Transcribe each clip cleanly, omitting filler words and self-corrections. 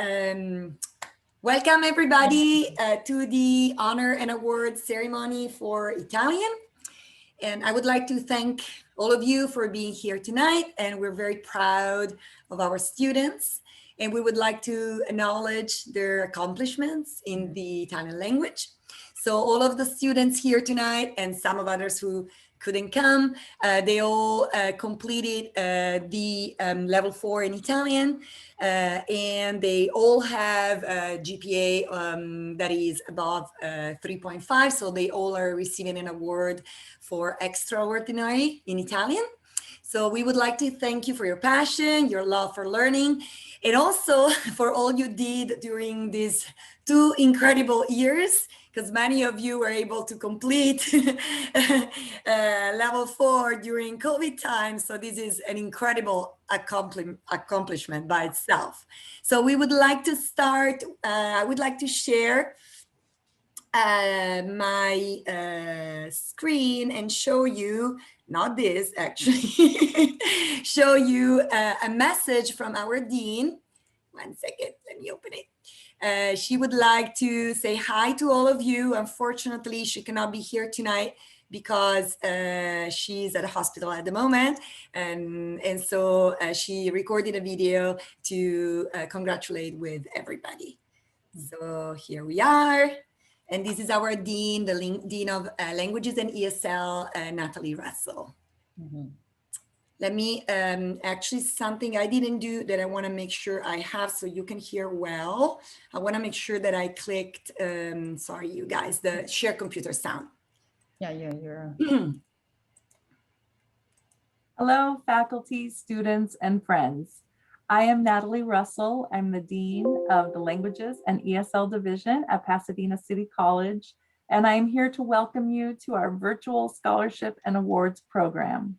Um, Welcome everybody to the honor and award ceremony for Italian. And I would like to thank all of you for being here tonight. And we're very proud of our students. And we would like to acknowledge their accomplishments in the Italian language. So all of the students here tonight and some of others who couldn't come, they all completed the level 4 in Italian. And they all have a GPA that is above 3.5. So they all are receiving an award for extraordinary in Italian. So we would like to thank you for your passion, your love for learning, and also for all you did during these 2 incredible years, because many of you were able to complete level 4 during COVID time. So this is an incredible accomplishment by itself. So we would like to start, I would like to share my screen and show you, not this actually, show you a message from our dean. 1 second, let me open it. She would like to say hi to all of you. Unfortunately, she cannot be here tonight because she's at a hospital at the moment. And so she recorded a video to congratulate with everybody. So here we are. And this is our dean, the Dean of Languages and ESL, Natalie Russell. Let me, actually something I didn't do that I wanna make sure I have so you can hear well. I wanna make sure that I clicked, sorry you guys, the share computer sound. Yeah, you're. Hello, faculty, students, and friends. I am Natalie Russell. I'm the Dean of the Languages and ESL Division at Pasadena City College, and I am here to welcome you to our virtual scholarship and awards program.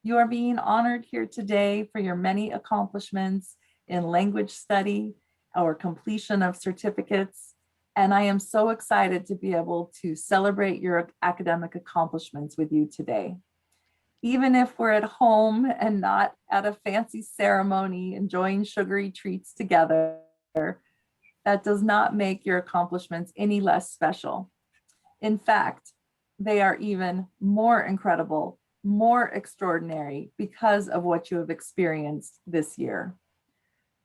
You are being honored here today for your many accomplishments in language study or completion of certificates, and I am so excited to be able to celebrate your academic accomplishments with you today. Even if we're at home and not at a fancy ceremony enjoying sugary treats together, that does not make your accomplishments any less special. In fact, they are even more incredible, more extraordinary because of what you have experienced this year.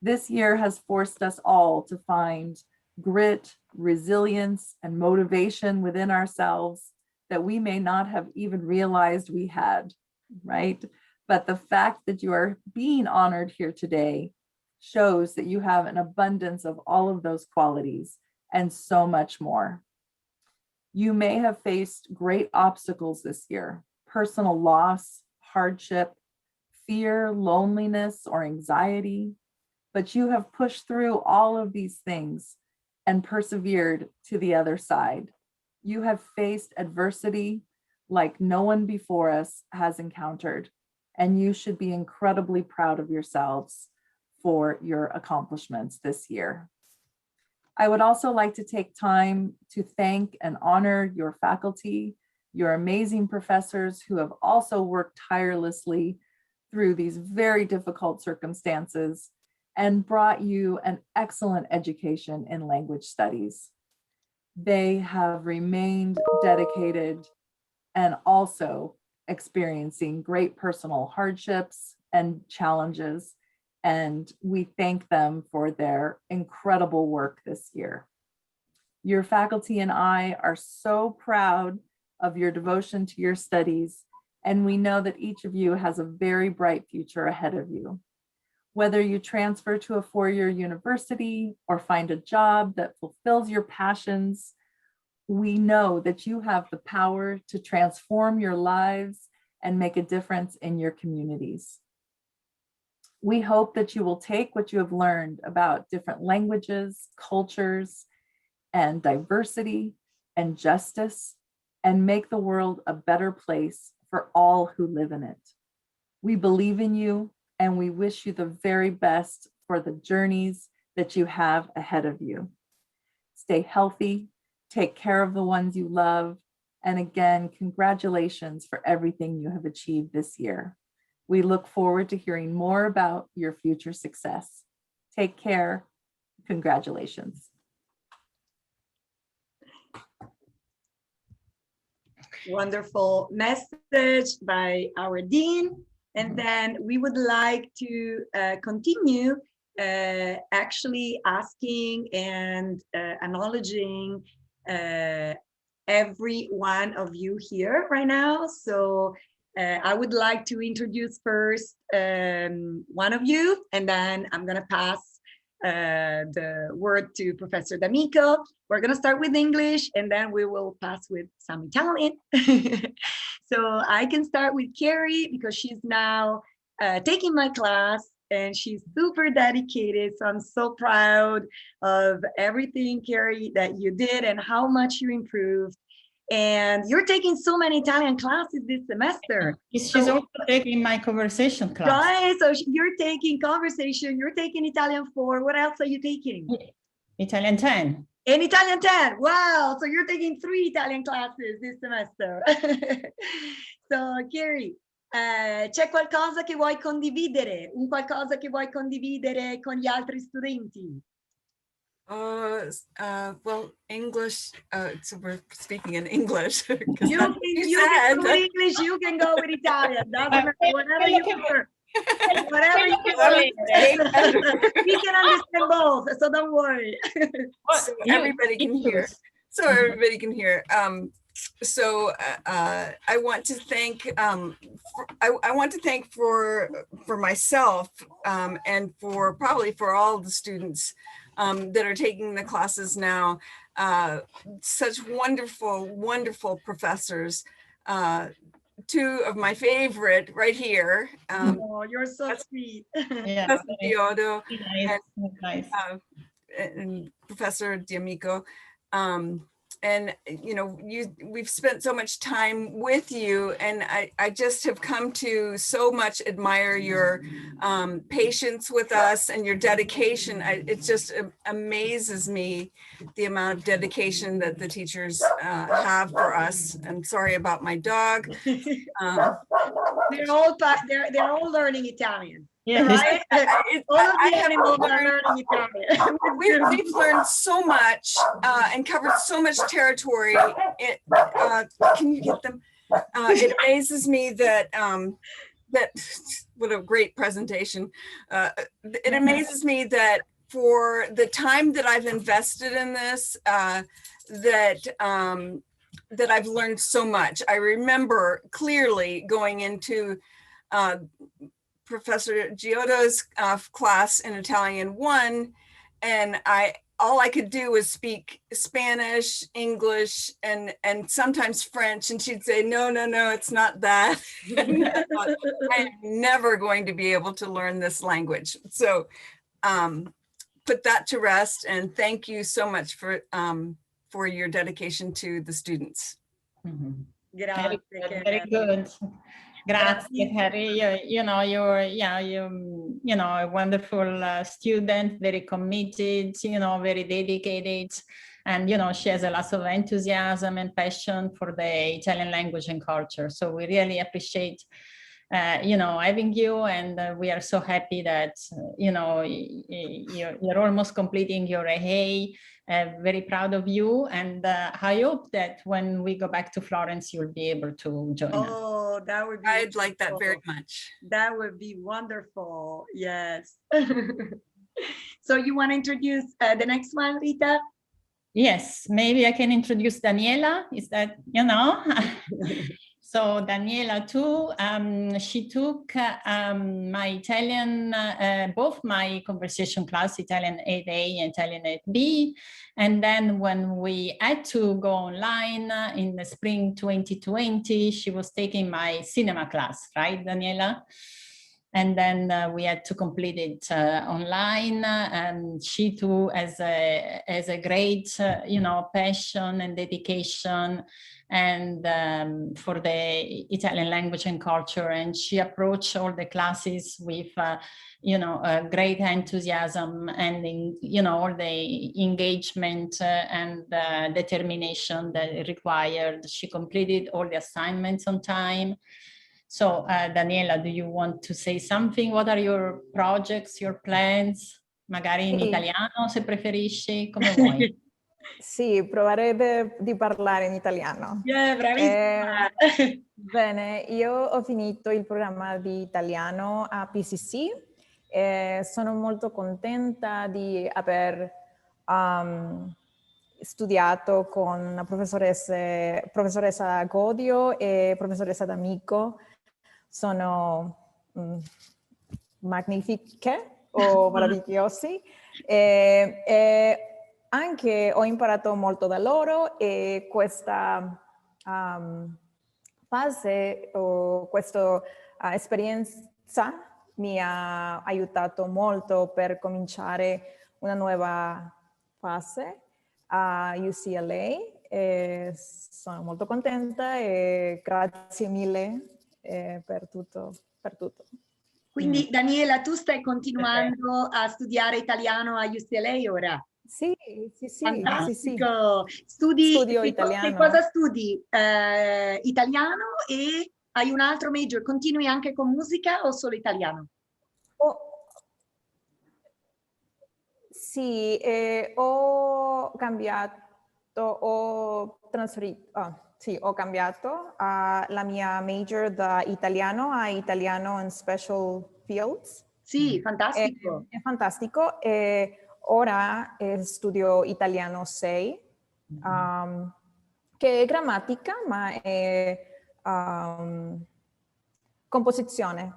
This year has forced us all to find grit, resilience, and motivation within ourselves that we may not have even realized we had, right? But the fact that you are being honored here today shows that you have an abundance of all of those qualities and so much more. You may have faced great obstacles this year, personal loss, hardship, fear, loneliness, or anxiety, but you have pushed through all of these things and persevered to the other side. You have faced adversity like no one before us has encountered, and you should be incredibly proud of yourselves for your accomplishments this year. I would also like to take time to thank and honor your faculty, your amazing professors who have also worked tirelessly through these very difficult circumstances and brought you an excellent education in language studies. They have remained dedicated and also experiencing great personal hardships and challenges. And we thank them for their incredible work this year. Your faculty and I are so proud of your devotion to your studies, and we know that each of you has a very bright future ahead of you. Whether you transfer to a 4-year university or find a job that fulfills your passions, we know that you have the power to transform your lives and make a difference in your communities. We hope that you will take what you have learned about different languages, cultures, and diversity and justice and make the world a better place for all who live in it. We believe in you and we wish you the very best for the journeys that you have ahead of you. Stay healthy, take care of the ones you love, and again, congratulations for everything you have achieved this year. We look forward to hearing more about your future success. Take care. congratulations. Wonderful message by our dean. And then we would like to continue actually asking and acknowledging every one of you here right now. So I would like to introduce first one of you, and then I'm going to pass the word to Professor D'Amico. We're going to start with English, and then we will pass with some Italian. So I can start with Carrie because she's now taking my class, and she's super dedicated. So I'm so proud of everything, Carrie, that you did and how much you improved. And you're taking so many Italian classes this semester. She's also taking my conversation class. Right, so you're taking conversation, you're taking Italian 4. What else are you taking? Italian 10. And Italian 10. Wow, so you're taking 3 Italian classes this semester. So, Carrie, c'è qualcosa che vuoi condividere? Un qualcosa che vuoi condividere con gli altri studenti? Well, English, so we're speaking in English. You can go with English, you can go with Italian. Doesn't matter, whatever you prefer. Whatever you prefer. We can understand both, so don't worry. So everybody can hear. So everybody can hear. So I want to thank I want to thank for myself and for probably for all the students that are taking the classes now. Such wonderful professors. 2 of my favorite right here. Oh, you're so sweet. Yeah, Professor Diodo nice. and Professor D'Amico. And you know, we've spent so much time with you, and I just have come to so much admire your patience with us and your dedication. It just amazes me the amount of dedication that the teachers have for us. I'm sorry about my dog. They're all learning Italian. Yeah, Right? All of the animals are learned- learning Italian. We've learned so much and covered so much territory. Can you get them? It amazes me that what a great presentation. It amazes me that for the time that I've invested in this, that I've learned so much. I remember clearly going into Professor Giotta's class in Italian 1, and all I could do was speak Spanish, English, and sometimes French, and she'd say, no, it's not that. I'm never going to be able to learn this language. So put that to rest, and thank you so much for your dedication to the students. Very good. Grazie, Harry. You know, you're a wonderful student, very committed, very dedicated. And, she has a lot of enthusiasm and passion for the Italian language and culture. So we really appreciate, having you. And we are so happy that, you're almost completing your AA. Very proud of you, and I hope that when we go back to Florence, you'll be able to join us. Oh, that would be I'd like that wonderful. very much. That would be wonderful. Yes. So you want to introduce the next one, Rita? Yes, maybe I can introduce Daniela. Is that, So Daniela too, she took my Italian, both my conversation class, Italian 8A and Italian 8B. And then when we had to go online in the spring 2020, she was taking my cinema class, right, Daniela? And then we had to complete it online. And she too has a great, passion and dedication and for the Italian language and culture. And she approached all the classes with, great enthusiasm and, all the engagement and determination that it required. She completed all the assignments on time. So Daniela, do you want to say something? What are your projects, your plans? magari in Sì. italiano se preferisci, come vuoi. Sì, provare di parlare in italiano. Yeah, bravissima. Bene, io ho finito il programma di italiano a PCC e sono molto contenta di aver studiato con la professoressa Godio e professoressa D'Amico. Sono magnifiche o meravigliosi e anche ho imparato molto da loro e questa fase o questa esperienza mi ha aiutato molto per cominciare una nuova fase a UCLA e sono molto contenta e grazie mille per tutto. Quindi Daniela, tu stai continuando a studiare italiano a UCLA ora? Sì. Fantastico. Studi, Studio che italiano. cosa studi? Italiano e hai un altro major. Continui anche con musica o solo italiano? Sì, ho cambiato, ho trasferito, sì, ho cambiato la mia major da italiano a italiano in special fields. Sì, fantastico. È fantastico e ora studio italiano 6, che è grammatica, ma è composizione.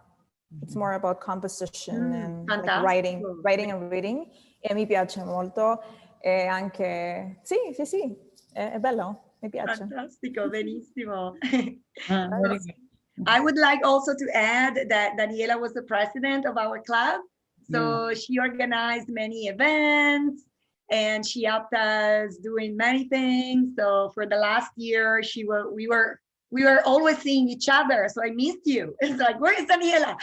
It's more about composition and like writing and reading. E mi piace molto. E anche, sì, è bello, mi piace. Fantastico, benissimo. Very good. I would like also to add that Daniela was the president of our club. So she organized many events and she helped us doing many things. So for the last year, we were always seeing each other. So I missed you. It's like, where is Daniela?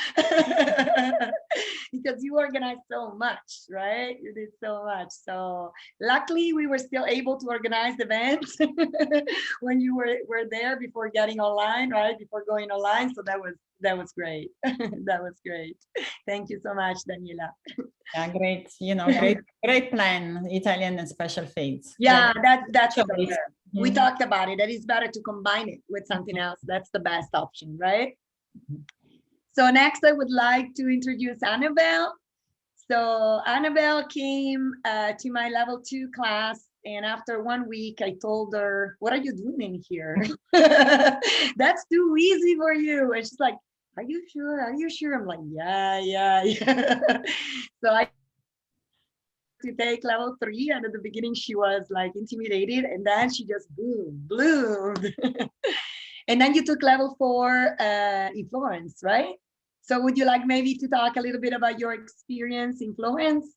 Because you organized so much, right? You did so much. So luckily we were still able to organize events when you were there before getting online, right? Before going online. So that was great. That was great. Thank you so much, Daniela. Yeah, great. Great plan, Italian and special fields. Yeah, that's So better. We talked about it. That it's better to combine it with something else. That's the best option, right? So next, I would like to introduce Annabelle. So Annabelle came to my level 2 class, and after 1 week, I told her, "What are you doing in here? That's too easy for you." And she's like, "Are you sure? Are you sure?" I'm like, yeah. So I to take level 3, and at the beginning she was like intimidated, and then she just bloomed. And then you took level 4 in Florence, right? So would you like maybe to talk a little bit about your experience in Florence?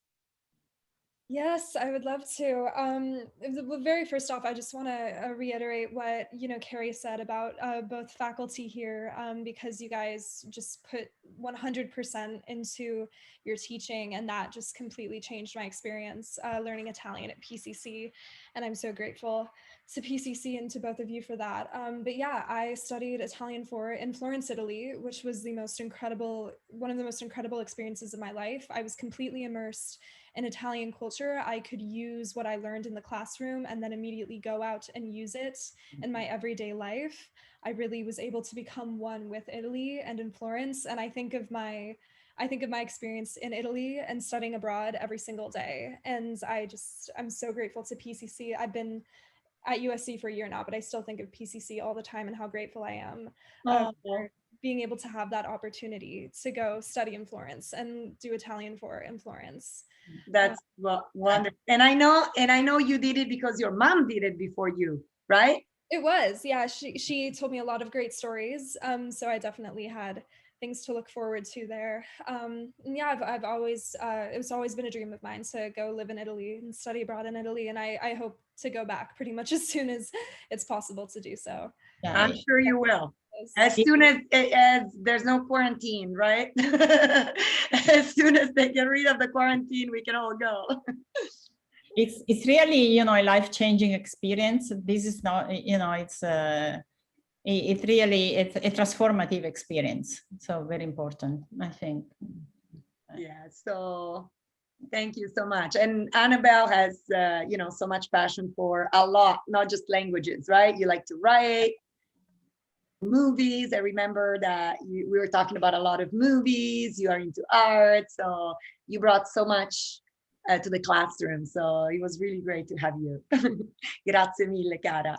Yes, I would love to. Very first off, I just want to reiterate what Carrie said about both faculty here, because you guys just put 100% into your teaching, and that just completely changed my experience learning Italian at PCC, and I'm so grateful to PCC and to both of you for that. But yeah, I studied Italian 4 in Florence, Italy, which was one of the most incredible experiences of my life. I was completely immersed in Italian culture. I could use what I learned in the classroom and then immediately go out and use it in my everyday life. I really was able to become one with Italy and in Florence. And I think of my experience in Italy and studying abroad every single day. And I'm so grateful to PCC. I've been at USC for a year now, but I still think of PCC all the time and how grateful I am for being able to have that opportunity to go study in Florence and do Italian 4 in Florence. That's wonderful. And I know you did it because your mom did it before you, right? It was, yeah. She told me a lot of great stories. So I definitely had things to look forward to there. And yeah, I've always, it's always been a dream of mine to go live in Italy and study abroad in Italy. And I hope to go back pretty much as soon as it's possible to do so. Yeah, I'm sure you will. As soon as there's no quarantine, right? As soon as they get rid of the quarantine, we can all go. It's really, a life-changing experience. This is not, it's a transformative experience. So very important, I think. Yeah. So Thank you so much. And Annabelle has, so much passion for a lot, not just languages, right? You like to write, movies. I remember that we were talking about a lot of movies. You are into art, so you brought so much to the classroom. So it was really great to have you. Grazie mille, cara.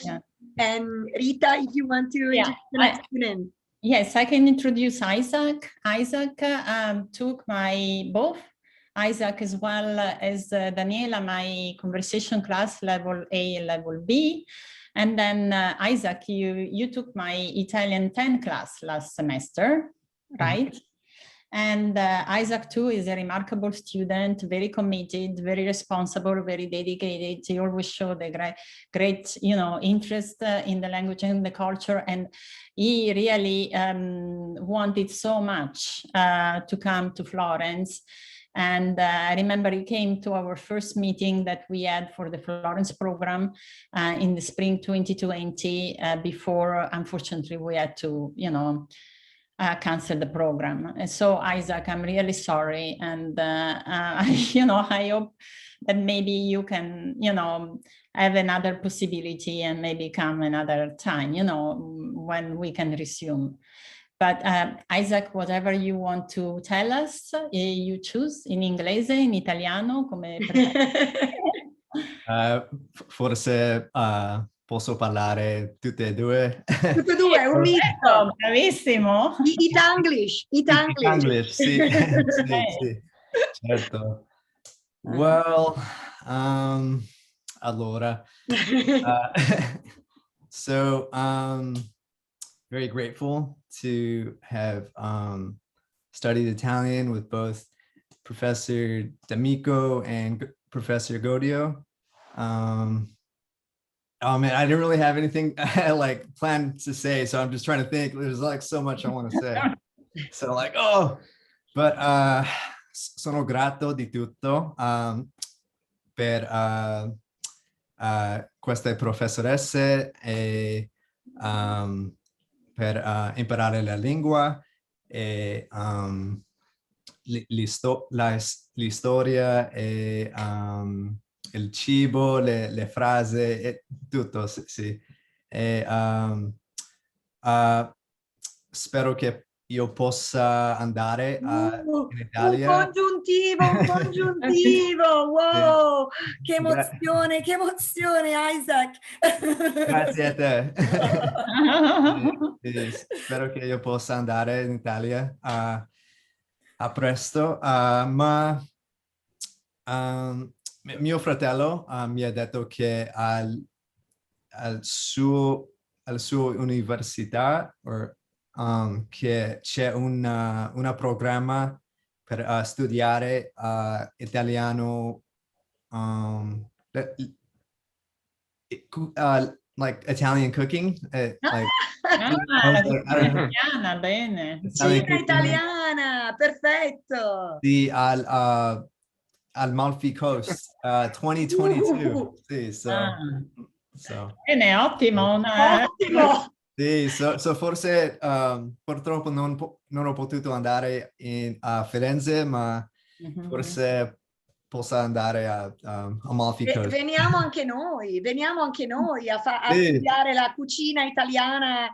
Yeah. And Rita, if you want to introduce the next student. Yes, I can introduce Isaac. Isaac took both Isaac as well as Daniela, my conversation class level A and level B. And then Isaac, you took my Italian 10 class last semester, right? And Isaac too is a remarkable student, very committed, very responsible, very dedicated. He always showed a great interest in the language and the culture. And he really wanted so much to come to Florence. And I remember he came to our first meeting that we had for the Florence program in the spring 2020, before, unfortunately, we had to, cancel the program. And so, Isaac, I'm really sorry. And, I hope that maybe you can, have another possibility and maybe come another time, when we can resume. But Isaac, whatever you want to tell us, you choose in inglese, in italiano, come forse posso parlare tutte e due. Tutte e due, un misto. Bravissimo. Itanglish. Itanglish, sì, sì, certo. Well, allora, so very grateful to have studied Italian with both Professor D'Amico and Professor Godio. Oh man, I didn't really have anything like planned to say, so I'm just trying to think. There's like so much I want to say. So like, but sono grato di tutto per queste professoresse e per imparare la lingua e l'istoria e il cibo, le frasi e tutto, sì. E spero che io possa andare in Italia. Un congiuntivo, wow, che emozione, Isaac. Grazie a te. Spero che io possa andare in Italia a presto, ma mio fratello mi ha detto che al suo università che c'è un programma per studiare italiano, like Italian cooking, Italiana, bene. Cucina italiana, perfetto. Sì, al Amalfi Coast 2022. Sì, so. Bene, ottimo. Ottimo. Sì, so forse purtroppo non ho potuto andare a Firenze, ma forse posso andare a Amalfi Coast. Veniamo anche noi a studiare la cucina italiana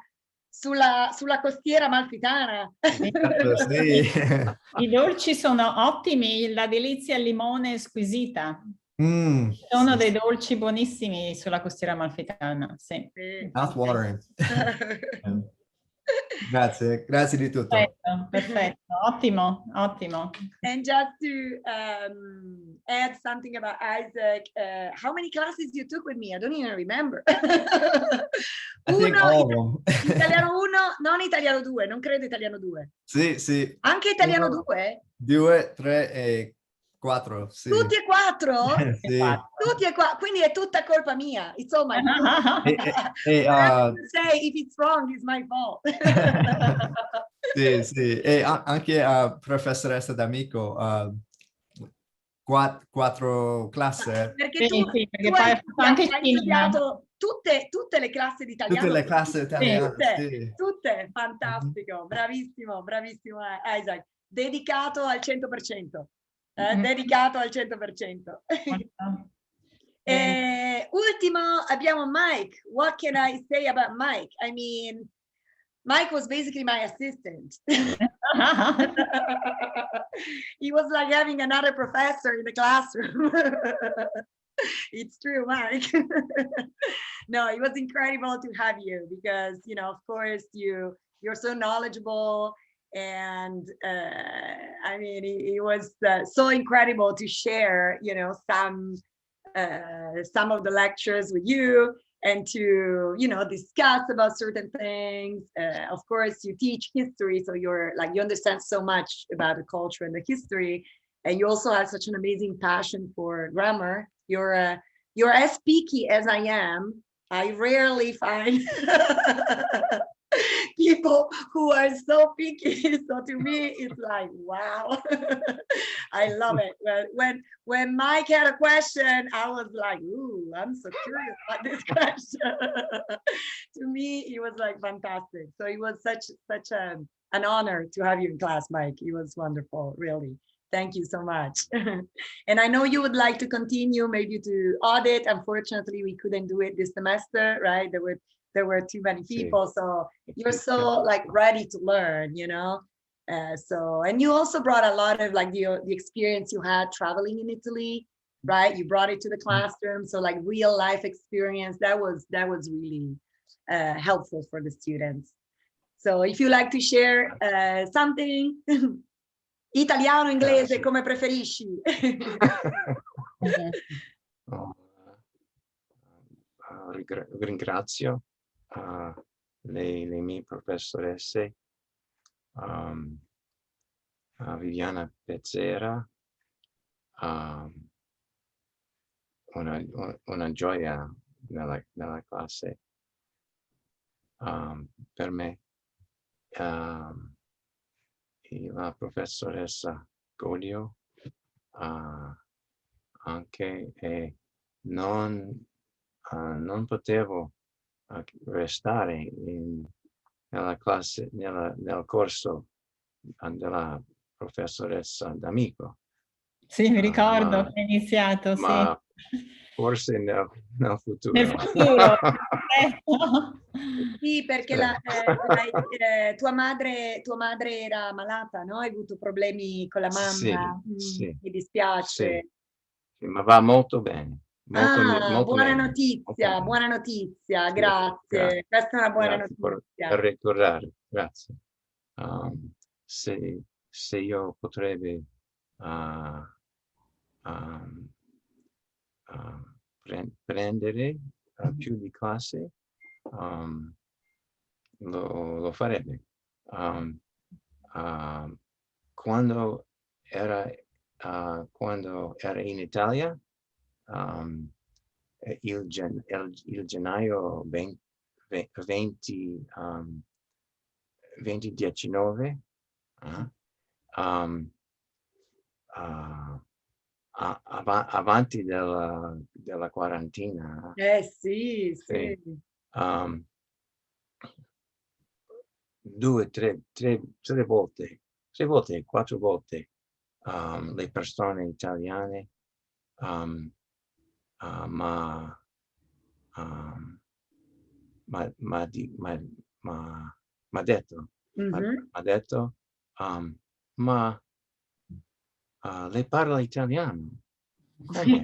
sulla costiera amalfitana. Sì. I dolci sono ottimi, la delizia al limone è squisita. Sono dei dolci buonissimi sulla costiera amalfitana. Sì. Mouthwatering. Grazie di tutto. Perfetto, ottimo. And just to add something about Isaac, how many classes you took with me? I don't even remember. I think all of them. Italiano 1, non italiano 2, non credo italiano 2. Sì. Anche italiano 2? 2, 3 e 4. Sì. Tutti e 4? Sì. Tutti e 4, quindi è tutta colpa mia. It's all my fault. Say if it's wrong, it's my fault. Sì. E anche professoressa D'Amico, 4 classi. Perché tu hai studiato tutte le classi di italiano. Tutte le classi italiane. Tutte. Fantastico. Bravissimo Isaac. Dedicato al 100%. dedicato al 100%. Ultimo, abbiamo Mike. What can I say about Mike? I mean, Mike was basically my assistant. He was like having another professor in the classroom. It's true, Mike. No, it was incredible to have you because, you know, of course, you're so knowledgeable. And I mean, it was so incredible to share, you know, some of the lectures with you and to, you know, discuss about certain things. Of course, you teach history, so you're like, you understand so much about the culture and the history. And you also have such an amazing passion for grammar. You're as picky as I am. I rarely find people who are so picky. So to me, it's like, wow. I love it. When Mike had a question, I was like, ooh, I'm so curious about this question. To me, it was like fantastic. So it was such an honor to have you in class, Mike. It was wonderful, really. Thank you so much. And I know you would like to continue maybe to audit. Unfortunately, we couldn't do it this semester, right? There were too many people. So you're so like ready to learn, you know? So, and you also brought a lot of like the experience you had traveling in Italy, right? You brought it to the classroom. So like real life experience, that was really helpful for the students. So if you like to share something, italiano, inglese, come preferisci. Ringrazio le mie professoresse, Viviana Pezzera, una gioia nella classe per me, la professoressa Godio anche, e non potevo restare nella classe, nel corso della professoressa D'Amico. Sì, mi ricordo che è iniziato, ma sì. Forse nel futuro. Nel futuro. Sì, perché tua madre era malata, no? Hai avuto problemi con la mamma? Sì, mi dispiace. sì, ma va molto bene. Molto buona bene. notizia, buona notizia, Sì, grazie. grazie. Questa è una buona Grazie notizia. per ricordare, grazie. Se io potrei prendere più di classe, lo farebbe. Quando era in Italia, il gennaio 2019, avanti della quarantina. Sì. Due, tre volte, 4 volte le persone italiane m'ha detto, ma lei parla italiano? Come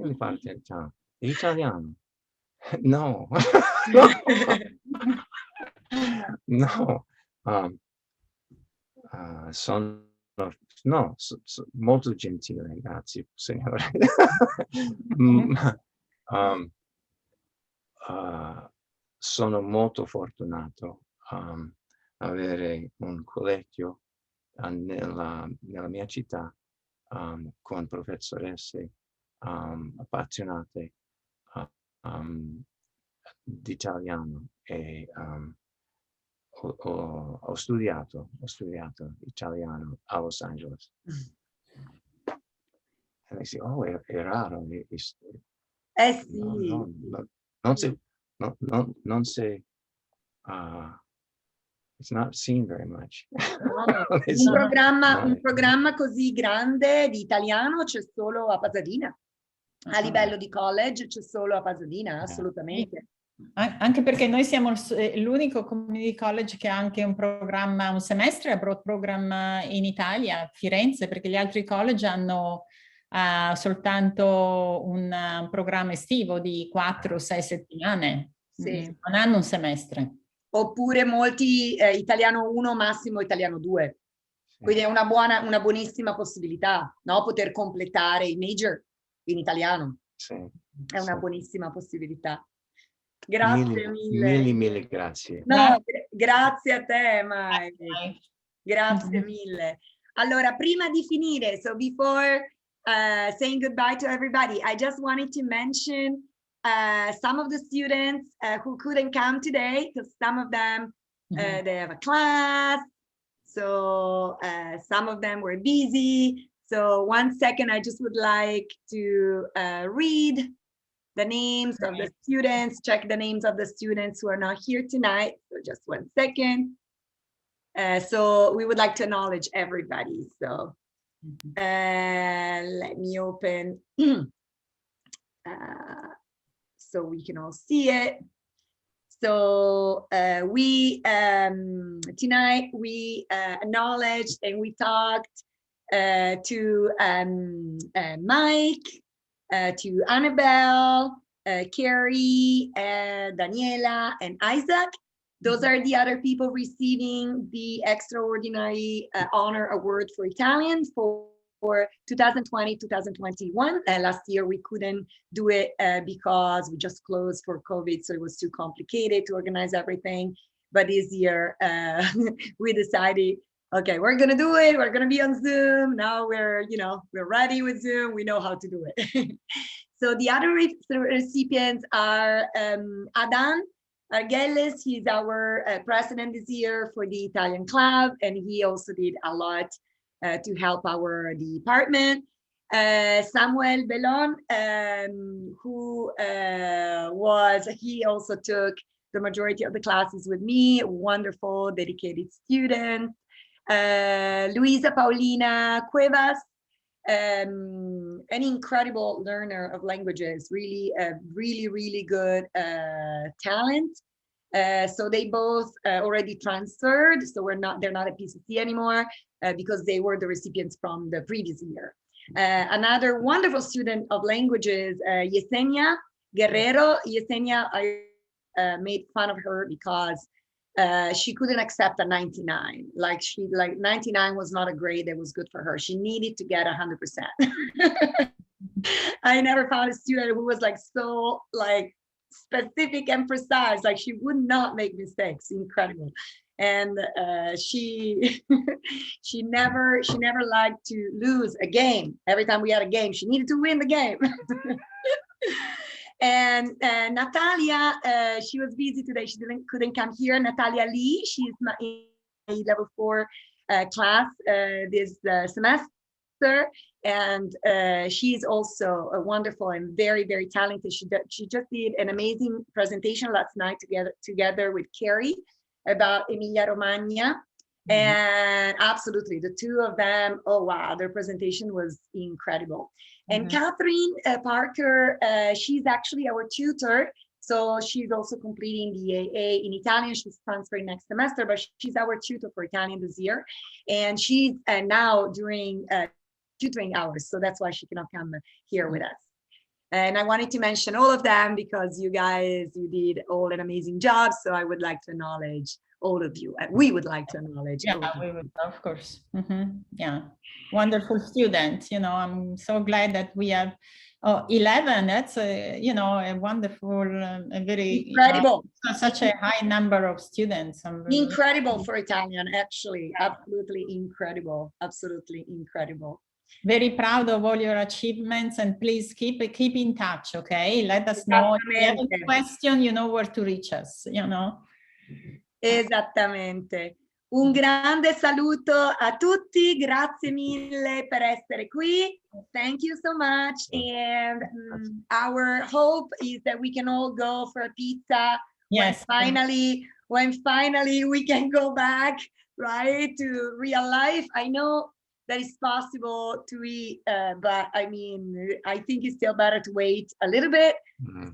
le parla italiano? È italiano? No. No. Sono molto gentile, grazie signore. Sono molto fortunato avere un collegio nella mia città con professoresse appassionate di italiano, e ho studiato italiano a Los Angeles. E dici, è raro. Sì. Non si It's not seen very much. No, It's not- un programma così grande di italiano c'è solo a Pasadena. A livello di college c'è solo a Pasadena, assolutamente. Anche perché noi siamo l'unico community college che ha anche un programma, un semestre abroad program in Italia, a Firenze, perché gli altri college hanno soltanto un programma estivo di 4 o 6 settimane. Sì. Non hanno un semestre. Oppure molti italiano 1, massimo italiano 2. Quindi è una buonissima possibilità, no? Poter completare i major in italiano. Sì, È una sì. buonissima possibilità. Grazie mille. Mille grazie. No, grazie a te, Mike. Grazie mille. Allora, prima di finire, so before saying goodbye to everybody, I just wanted to mention some of the students who couldn't come today, because some of them, they have a class. So some of them were busy. So 1 second, I just would like to read the names of the students, check the names of the students who are not here tonight. So just 1 second. So we would like to acknowledge everybody. So let me open so we can all see it. So we tonight we acknowledged and we talked to Mike, to Annabelle, Carrie, Daniela, and Isaac. Those are the other people receiving the Extraordinary Honor Award for Italian for 2020-2021. Last year we couldn't do it because we just closed for COVID, so it was too complicated to organize everything. But this year we decided, okay, we're gonna do it. We're gonna be on Zoom. Now we're ready with Zoom. We know how to do it. So the other recipients are Adan Argeles. He's our president this year for the Italian club, and he also did a lot to help our department. Samuel Bellon, who he also took the majority of the classes with me, a wonderful, dedicated student. Luisa Paulina Cuevas, an incredible learner of languages, really, really good talent. So they both already transferred, so they're not at PCC anymore because they were the recipients from the previous year. Another wonderful student of languages, Yesenia Guerrero. Yesenia, I made fun of her because she couldn't accept a 99. Like 99 was not a grade that was good for her. She needed to get 100%. I never found a student who was so specific and precise. Like she would not make mistakes. Incredible. And she never liked to lose a game. Every time we had a game, she needed to win the game. And Natalia, she was busy today. She couldn't come here. Natalia Lee, she's in my level 4 class this semester, and she's also a wonderful and very, very talented. She just did an amazing presentation last night together with Carrie about Emilia Romagna. And absolutely, the two of them, oh wow, their presentation was incredible. And Catherine Parker, she's actually our tutor. So she's also completing the AA in Italian. She's transferring next semester, but she's our tutor for Italian this year. And she's now doing tutoring hours. So that's why she cannot come here with us. And I wanted to mention all of them because you did all an amazing job. So I would like to acknowledge all of you. And we would like to acknowledge. Yeah, we would, of course. Yeah, wonderful students. I'm so glad that we have 11. That's a wonderful, a very incredible. Such a high number of students. Incredible for Italian, actually. Absolutely incredible. Absolutely incredible. Very proud of all your achievements, and please keep in touch. Okay, let us know if you have a question. You know where to reach us. Esattamente. Un grande saluto a tutti, grazie mille per essere qui. Thank you so much. And our hope is that we can all go for a pizza when finally when finally we can go back, right, to real life. I know that it's possible to eat, but I mean, I think it's still better to wait a little bit.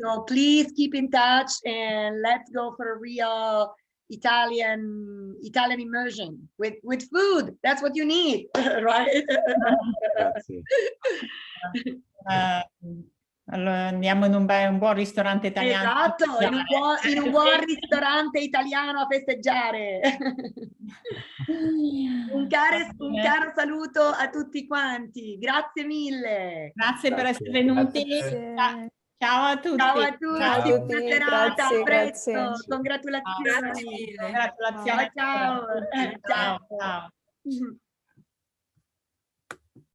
So please keep in touch and let's go for a real Italian immersion with food. That's what you need, right? Grazie. Allora andiamo in un buon ristorante italiano. Esatto, in un buon ristorante italiano a festeggiare. Un caro saluto a tutti quanti. Grazie mille. Grazie per essere Grazie. venuti. Grazie. Ciao a tutti. Ciao a tutti. Ciao a tutti, Buona serata, a grazie, presto. grazie. Congratulazioni. Grazie mille. Congratulazioni. Ciao, ciao. Ciao. Ciao.